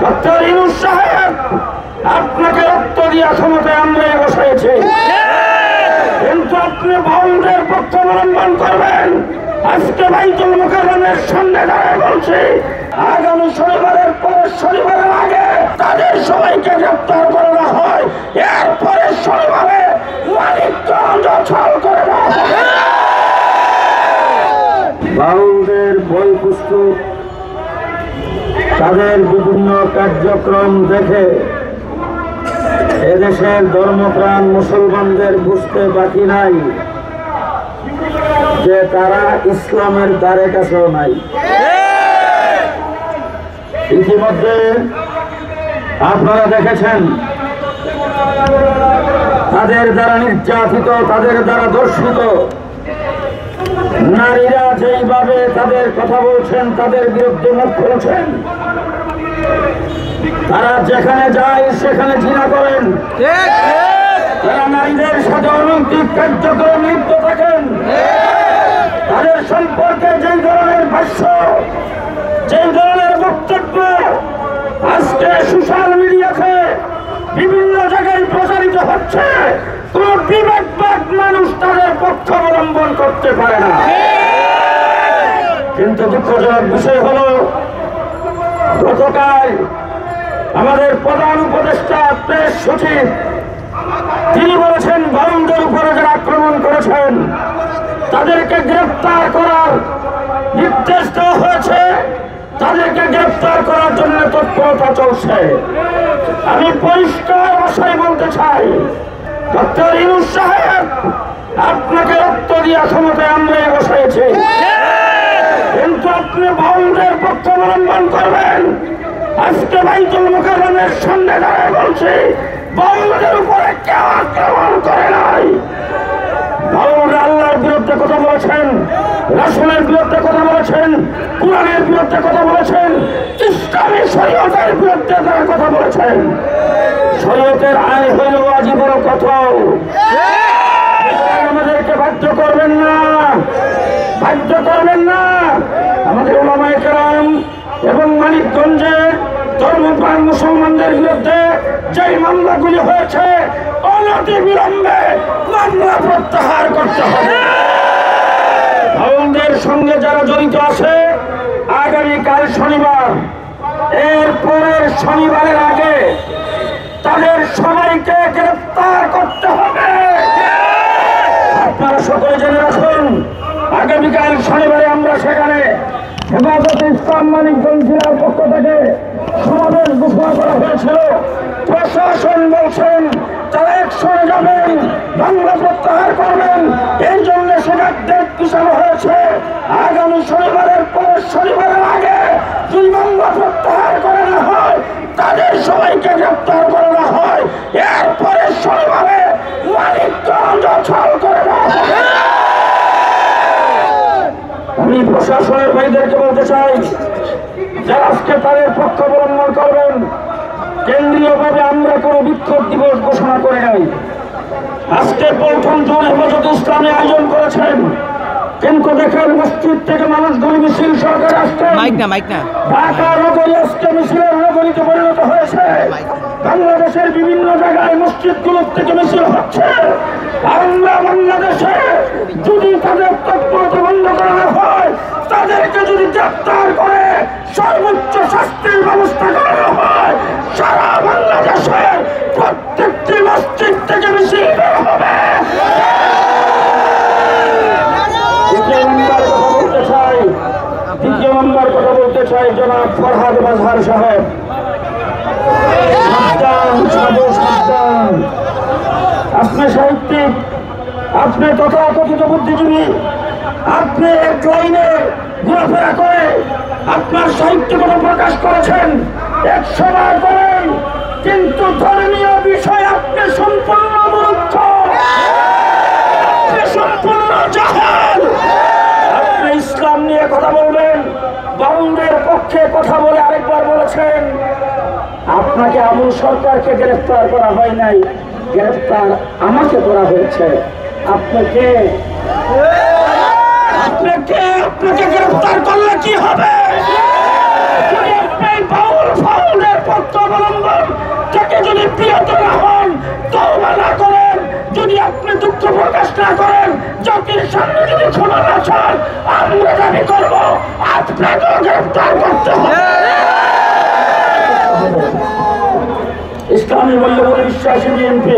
Doctor Yunus সাহেব, আপনাকে রক্ত দিয়া ক্ষমতায় আমরাই বসাইছি, কিন্তু আপনি বাউলদের পক্ষ অবলম্বন করবেন। আজকে বাইতুল মুকাররমের সামনে দাঁড়ায় বলছি, আগামী শনিবারের পরের শনিবারের আগে তাদের সবাইকে গ্রেপ্তার করে দেওয়া হয়, এরপরে শনিবারে মানিকগঞ্জ অচল করে দেওয়া হবে। বাউলদের বই পুস্তক, তাদের বিভিন্ন কার্যক্রম দেখে এদেশের ধর্মপ্রাণ মুসলমানদের বুঝতে বাকি নাই যে তারা ইসলামের দ্বারে কাছেও নাই। ইতিমধ্যে আপনারা দেখেছেন তাদের দ্বারা নির্যাতিত, তাদের দ্বারা ধর্ষিত নারীরা যেইভাবে তাদের কথা বলছেন, তাদের বিরুদ্ধে মুখ খুলছেন। তারা যেখানে যায় সেখানে জিনা করেন, তারা নারীদের সাথে অনৈতিক কার্যক্রমে লিপ্ত থাকেন। তাদের সম্পর্কে যে ধরনের ভাষ্য, যে ধরনের বক্তব্য আজকে সোশ্যাল মিডিয়াতে বিভিন্ন জায়গায় প্রচারিত হচ্ছে, কোন বিবেকবান মানুষ তাদের পক্ষ অবলম্বন করতে পারে না। কিন্তু দুঃখজনক বিষয় হলো, গতকাল আমাদের প্রধান উপদেষ্টা প্রেস সচিব তিনি বলেছেন, বাউলদের উপরে যারা আক্রমণ করেছেন তাদেরকে গ্রেফতার করার নির্দেশ দেওয়া হয়েছে, তাদেরকে গ্রেফতার করার জন্য তৎপরতা চলছে। আমি পরিষ্কার ভাষায় বলতে চাই, ডক্টর ইউনূস সাহেব, আপনাকে রক্ত দিয়া ক্ষমতায় আমরাই বসাইছি, কিন্তু আপনি বাউলদের পক্ষ অবলম্বন করবেন। আজকে বাইতুল মুকাররমের সামনে দাঁড়ায় বলছি, বাউলদের উপরে কেউ আক্রমণ করে নাই। বাউলরা আল্লাহর বিরুদ্ধে কথা বলেছেন, রাসূলের বিরুদ্ধে কথা বলেছেন, কুরআনের বিরুদ্ধে কথা বলেছেন, ইসলামী শরীয়তের বিরুদ্ধে তারা কথা বলেছেন। শরীয়তের আইন হইল আজীবন কঠোর। আমাদেরকে বাধ্য করবেন না, বাধ্য করবেন না। আমাদের উলামায়ে কেরাম এবং মানিকগঞ্জের ধর্মপ্রাণ মুসলমানদের বিরুদ্ধে যে মামলাগুলি হয়েছে, অনতি বিলম্বে মামলা প্রত্যাহার করতে হবে। বাউলদের সঙ্গে যারা জড়িত আছে, আগামীকাল শনিবার, এর পরের শনিবারের আগে তাদের সবাইকে গ্রেফতার করতে হবে। আপনারা সকলে জেনে রাখুন, আগামীকাল শনিবারে আমরা সেখানে হেফাজতে ইসলাম মানিকগঞ্জ জেলার পক্ষ থেকে সমাবেশ ঘোষণা করা হয়েছিল। প্রশাসন বলছেন তারা একসঙ্গে যাবেন, মামলা প্রত্যাহার করবেন, এই জন্য সেটার ডেট পিছানো হয়েছে। আগামী শনিবারের পরের শনিবারের আগে যদি মামলা প্রত্যাহার করে না হয়, তাদের সবাইকে গ্রেপ্তার করে না হয়, এরপরে শনিবারে মানিকগঞ্জ অচল করে দেওয়া হবে। আমি প্রশাসনের ভাইদেরকে বলতে চাই, যারা আজকে তাদের পক্ষ অবলম্বন করবেন, কেন্দ্রীয়ভাবে আমরা কোনো বিক্ষোভ দিবস ঘোষণা করে নাই। আজকে প্রথম জন হেফাজতে ইসলামে আয়োজন করেছেন, কিন্তু দেখেন মসজিদ থেকে মানুষগুলি মিছিল সরকার আসছে, ঢাকা নগরী আজকে মিছিলের নগরীতে পরিণত হয়েছে। বাংলাদেশের বিভিন্ন জায়গায় মসজিদগুলোর থেকে মিছিল হচ্ছে। আমরা বাংলাদেশে যদি তাদের তৎপরতা বন্ধ করা হয়, তাদেরকে যদি গ্রেপ্তার করে সর্বোচ্চ শাস্তির ব্যবস্থা করা হয়, সারা বাংলাদেশের প্রত্যেকটি মসজিদ থেকে মিছিল বের হবে। দ্বিতীয় নম্বর কথা বলতে চাই, জনাব ফরহাদ মাজহার সাহেব, আপনি সাহিত্যিক, আপনি তথাকথিত বুদ্ধিজীবী, আপনি এক লাইনে ঘোরাফেরা করে আপনার সাহিত্যকতা প্রকাশ করেছেন, এক সময় করেন, কিন্তু ধর্মীয় বিষয় আপনি সম্পূর্ণ মূর্খ, আপনি সম্পূর্ণ জাহেল। আপনি ইসলাম নিয়ে কথা বলবেন, বাউলদের পক্ষে কথা বলে আরেকবার বলেছেন আপনাকে আবুল সরকারকে গ্রেফতার করা হয় নাই, গ্রেফতার আমাকে করা হয়েছে। আপনাকে আপনাকে গ্রেফতার করলে কি হবে? যদি আপনি বাউলের পক্ষ দুঃখ প্রকাশ না করেন, জাতির সামনে যদি ক্ষমা না চান, আমরা দাবি করবো আপনাকেও গ্রেফতার করতে হবে। ইসলামী মূল্যবোধে বিশ্বাসী বিএনপি